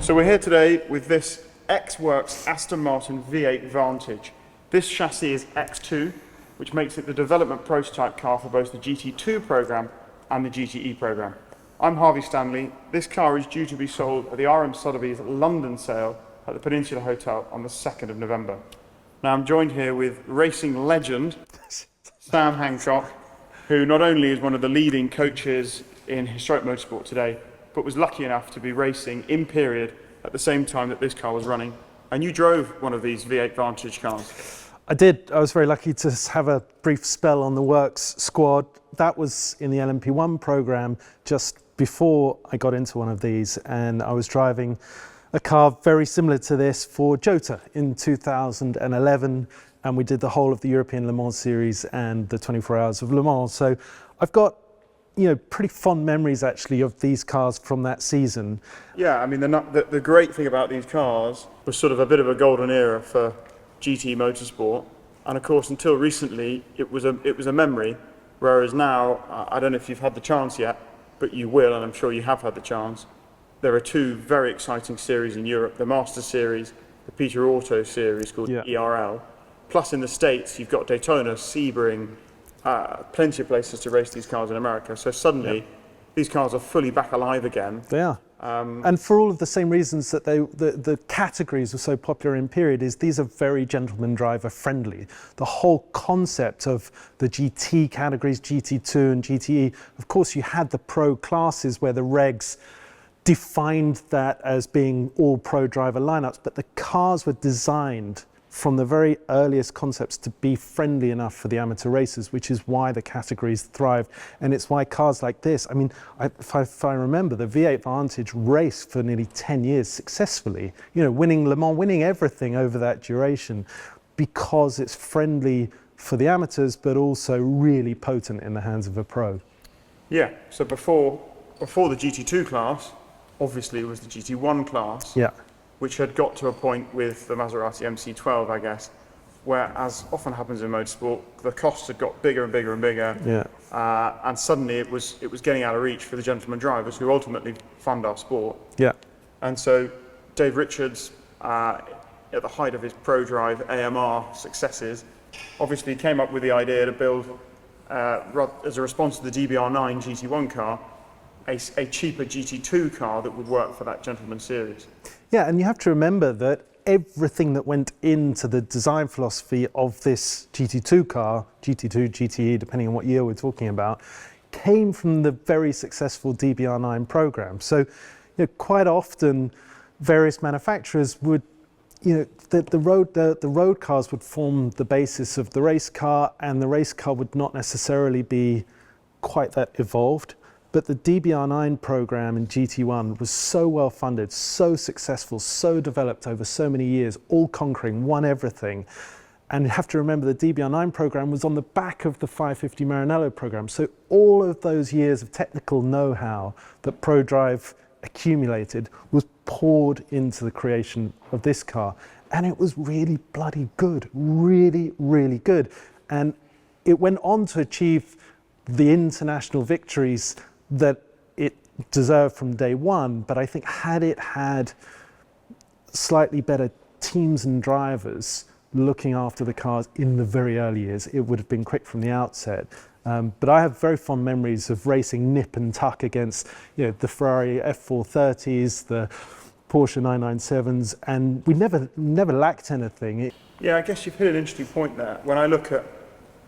So we're here today with this X-Works Aston Martin V8 Vantage. This chassis is X2, which makes it the development prototype car for both the GT2 programme and the GTE programme. I'm Harvey Stanley. This car is due to be sold at the RM Sotheby's London sale at the Peninsula Hotel on the 2nd of November. Now I'm joined here with racing legend Sam Hancock, who not only is one of the leading coaches in historic motorsport today, but was lucky enough to be racing in period at the same time that this car was running. And you drove one of these V8 Vantage cars. I did. I was very lucky to have a brief spell on the Works squad. That was in the LMP1 program just before I got into one of these, and I was driving a car very similar to this for Jota in 2011, and we did the whole of the European Le Mans series and the 24 Hours of Le Mans. So I've got, pretty fond memories actually of these cars from that season. Yeah, I mean, the great thing about these cars was sort of a bit of a golden era for GT motorsport, and of course until recently it was a memory, whereas now I don't know if you've had the chance yet, but you will, and I'm sure you have had the chance. There are two very exciting series in Europe, the Master Series, the Peter Auto Series called ERL, plus in the States you've got Daytona, Sebring, plenty of places to race these cars in America, so suddenly these cars are fully back alive again. They are. And for all of the same reasons that the categories were so popular in period, is these are very gentleman driver friendly. The whole concept of the GT categories, GT2 and GTE, of course you had the pro classes where the regs defined that as being all pro driver lineups, but the cars were designed from the very earliest concepts to be friendly enough for the amateur racers, which is why the categories thrived. And it's why cars like this, I mean, if I remember, the V8 Vantage raced for nearly 10 years successfully, winning Le Mans, winning everything over that duration, because it's friendly for the amateurs, but also really potent in the hands of a pro. Yeah, so before the GT2 class, obviously it was the GT1 class. Yeah. Which had got to a point with the Maserati MC12, I guess, where, as often happens in motorsport, the costs had got bigger and bigger and bigger. Yeah. And suddenly it was getting out of reach for the gentleman drivers who ultimately fund our sport. Yeah. And so Dave Richards, at the height of his ProDrive AMR successes, obviously came up with the idea to build, as a response to the DBR9 GT1 car, a cheaper GT2 car that would work for that gentleman series. Yeah, and you have to remember that everything that went into the design philosophy of this GT2 car, GT2, GTE, depending on what year we're talking about, came from the very successful DBR9 program. So, quite often various manufacturers would, the road cars would form the basis of the race car, and the race car would not necessarily be quite that evolved. But the DBR9 program in GT1 was so well funded, so successful, so developed over so many years, all conquering, won everything. And you have to remember the DBR9 program was on the back of the 550 Maranello program. So all of those years of technical know-how that ProDrive accumulated was poured into the creation of this car. And it was really bloody good, really, really good. And it went on to achieve the international victories that it deserved from day one, but I think had it had slightly better teams and drivers looking after the cars in the very early years, it would have been quick from the outset. But I have very fond memories of racing nip and tuck against the Ferrari F430s, the Porsche 997s, and we never lacked anything. Yeah, I guess you've hit an interesting point there. When I look at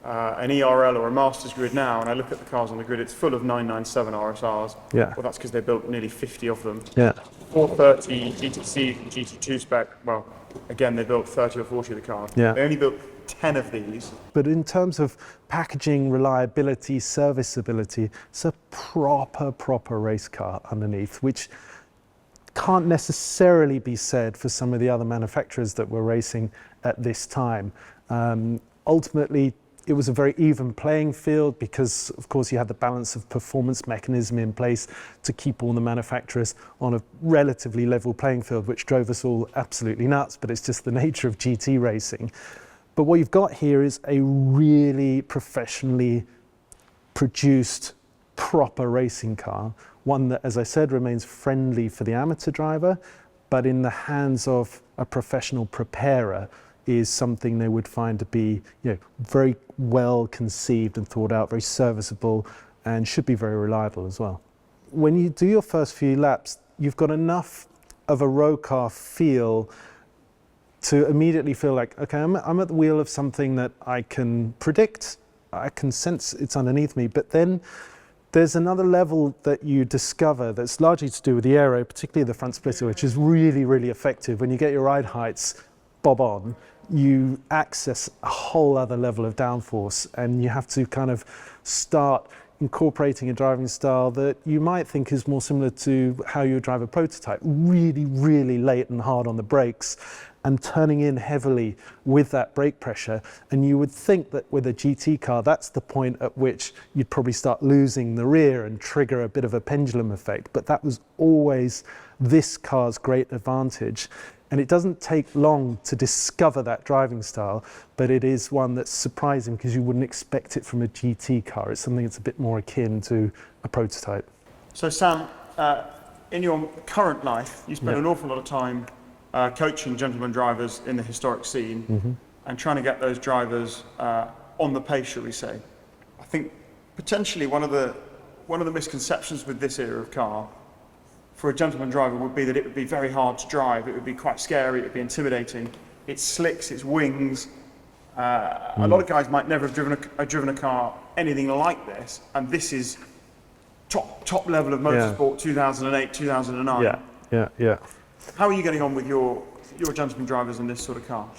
an ERL or a Masters grid now, and I look at the cars on the grid, it's full of 997 RSRs. Yeah. Well, that's because they built nearly 50 of them. Yeah. 430 GTC and GT2 spec, well, again, they built 30 or 40 of the cars. Yeah. They only built 10 of these. But in terms of packaging, reliability, serviceability, it's a proper race car underneath, which can't necessarily be said for some of the other manufacturers that were racing at this time. Ultimately, it was a very even playing field because, of course, you had the balance of performance mechanism in place to keep all the manufacturers on a relatively level playing field, which drove us all absolutely nuts, but it's just the nature of GT racing. But what you've got here is a really professionally produced, proper racing car, one that, as I said, remains friendly for the amateur driver, but in the hands of a professional preparer is something they would find to be, very well conceived and thought out, very serviceable, and should be very reliable as well. When you do your first few laps, you've got enough of a road car feel to immediately feel like, okay, I'm at the wheel of something that I can predict, I can sense it's underneath me, but then there's another level that you discover that's largely to do with the aero, particularly the front splitter, which is really, really effective. When you get your ride heights bob on, you access a whole other level of downforce, and you have to kind of start incorporating a driving style that you might think is more similar to how you drive a prototype, really, really late and hard on the brakes and turning in heavily with that brake pressure. And you would think that with a GT car, that's the point at which you'd probably start losing the rear and trigger a bit of a pendulum effect. But that was always this car's great advantage. And it doesn't take long to discover that driving style, but it is one that's surprising because you wouldn't expect it from a GT car. It's something that's a bit more akin to a prototype. So Sam, in your current life, you spend an awful lot of time coaching gentleman drivers in the historic scene and trying to get those drivers on the pace, shall we say. I think potentially one of the misconceptions with this era of car for a gentleman driver would be that it would be very hard to drive, it would be quite scary, it would be intimidating. It's slicks, it's wings. A lot of guys might never have driven a car anything like this, and this is top level of motorsport, 2008, 2009. Yeah. How are you getting on with your gentleman drivers in this sort of car?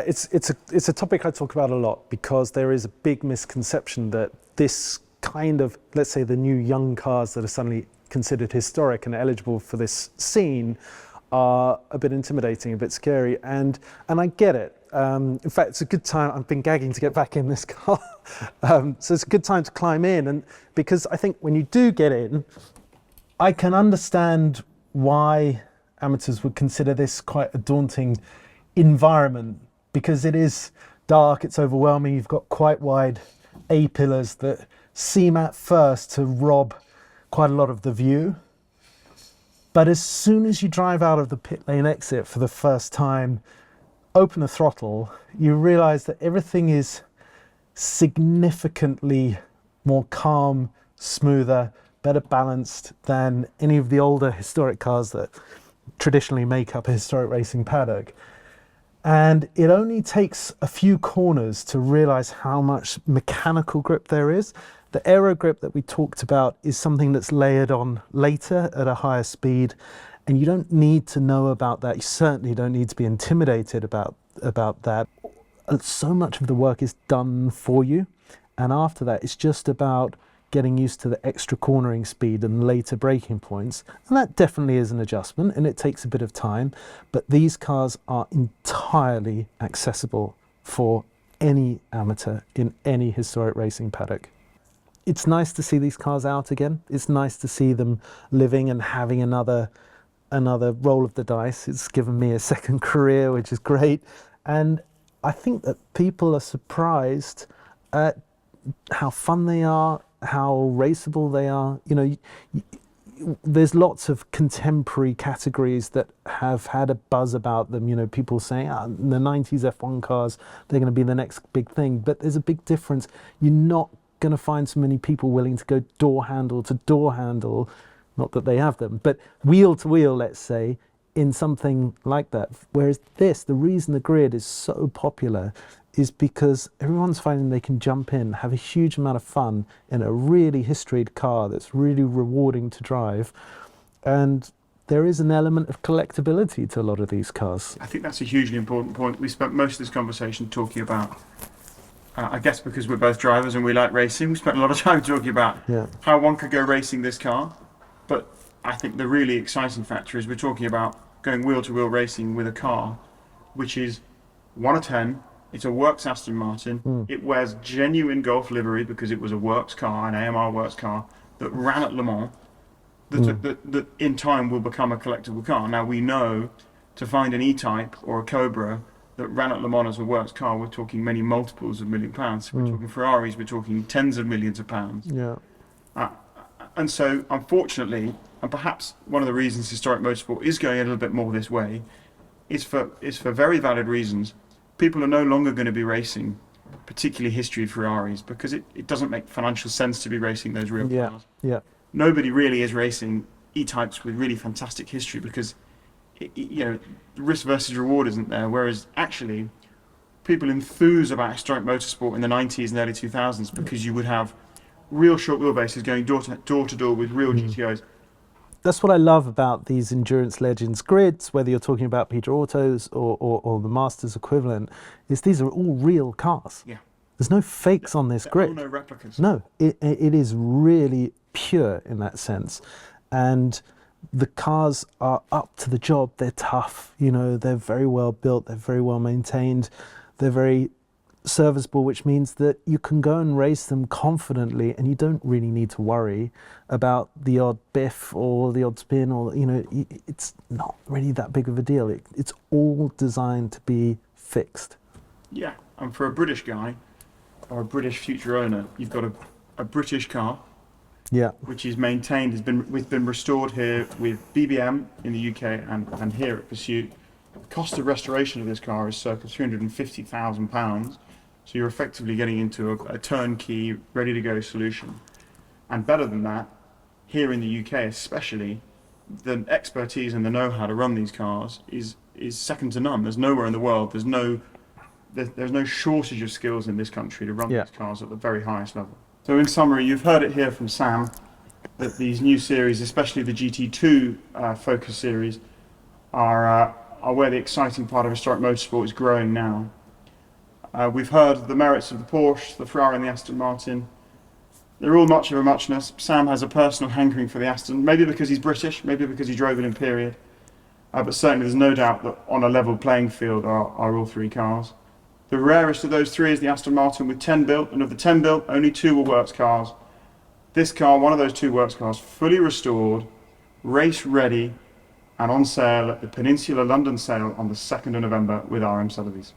It's a topic I talk about a lot because there is a big misconception that this kind of, let's say, the new young cars that are suddenly considered historic and eligible for this scene are a bit intimidating, a bit scary, and I get it. In fact, it's a good time. I've been gagging to get back in this car, so it's a good time to climb in, and because I think when you do get in, I can understand why amateurs would consider this quite a daunting environment, because it is dark, it's overwhelming, you've got quite wide A-pillars that seem at first to rob quite a lot of the view. But as soon as you drive out of the pit lane exit for the first time, open the throttle, you realize that everything is significantly more calm, smoother, better balanced than any of the older historic cars that traditionally make up a historic racing paddock. And it only takes a few corners to realize how much mechanical grip there is. The aero grip that we talked about is something that's layered on later at a higher speed, and you don't need to know about that. You certainly don't need to be intimidated about that. So much of the work is done for you, and after that it's just about getting used to the extra cornering speed and later braking points, and that definitely is an adjustment and it takes a bit of time, but these cars are entirely accessible for any amateur in any historic racing paddock. It's nice to see these cars out again. It's nice to see them living and having another roll of the dice. It's given me a second career, which is great. And I think that people are surprised at how fun they are, how raceable they are. There's lots of contemporary categories that have had a buzz about them. People saying, the 90s F1 cars, they're going to be the next big thing. But there's a big difference. You're not going to find so many people willing to go door handle to door handle, not that they have them, but wheel to wheel, let's say, in something like that. Whereas the reason the grid is so popular is because everyone's finding they can jump in, have a huge amount of fun in a really historied car that's really rewarding to drive. And there is an element of collectibility to a lot of these cars. I think that's a hugely important point. We spent most of this conversation talking about, I guess because we're both drivers and we like racing, we spent a lot of time talking about how one could go racing this car. But I think the really exciting factor is we're talking about going wheel-to-wheel racing with a car which is 1 of 10. It's a Works Aston Martin. It wears genuine Golf livery because it was a Works car, an AMR Works car that ran at Le Mans, that in time will become a collectible car. Now we know to find an E-Type or a Cobra that ran at Le Mans as a Works car, we're talking many multiples of £1 million. We're talking Ferraris, we're talking tens of millions of pounds. And so, unfortunately, and perhaps one of the reasons historic motorsport is going a little bit more this way, is for very valid reasons. People are no longer going to be racing, particularly history Ferraris, because it doesn't make financial sense to be racing those real cars. Yeah. Nobody really is racing E-types with really fantastic history because, you know, risk versus reward isn't there. Whereas actually, people enthuse about historic motorsport in the 90s and early 2000s because you would have real short wheelbases going door to door with real GTOs. That's what I love about these Endurance Legends grids, whether you're talking about Peter Autos or the Masters equivalent, is these are all real cars. Yeah. There's no fakes on this grid. No replicas. No, it is really pure in that sense. And the cars are up to the job. They're tough, you know, they're very well built, they're very well maintained, they're very serviceable, which means that you can go and race them confidently and you don't really need to worry about the odd biff or the odd spin, or, you know, it's not really that big of a deal. It's all designed to be fixed. Yeah, and for a British guy or a British future owner, you've got a British car, Yeah. which is maintained, has been restored here with BBM in the UK and here at Pursuit. The cost of restoration of this car is circa £350,000. So you're effectively getting into a turnkey, ready-to-go solution. And better than that, here in the UK especially, the expertise and the know-how to run these cars is second to none. There's nowhere in the world, there's no shortage of skills in this country to run these cars at the very highest level. So in summary, you've heard it here from Sam, that these new series, especially the GT2 Focus series, are where the exciting part of historic motorsport is growing now. We've heard the merits of the Porsche, the Ferrari and the Aston Martin. They're all much of a muchness. Sam has a personal hankering for the Aston, maybe because he's British, maybe because he drove it in period. But certainly there's no doubt that on a level playing field are all three cars. The rarest of those three is the Aston Martin with 10 built, and of the 10 built, only 2 were works cars. This car, one of those 2 works cars, fully restored, race ready, and on sale at the Peninsula London sale on the 2nd of November with RM Sotheby's.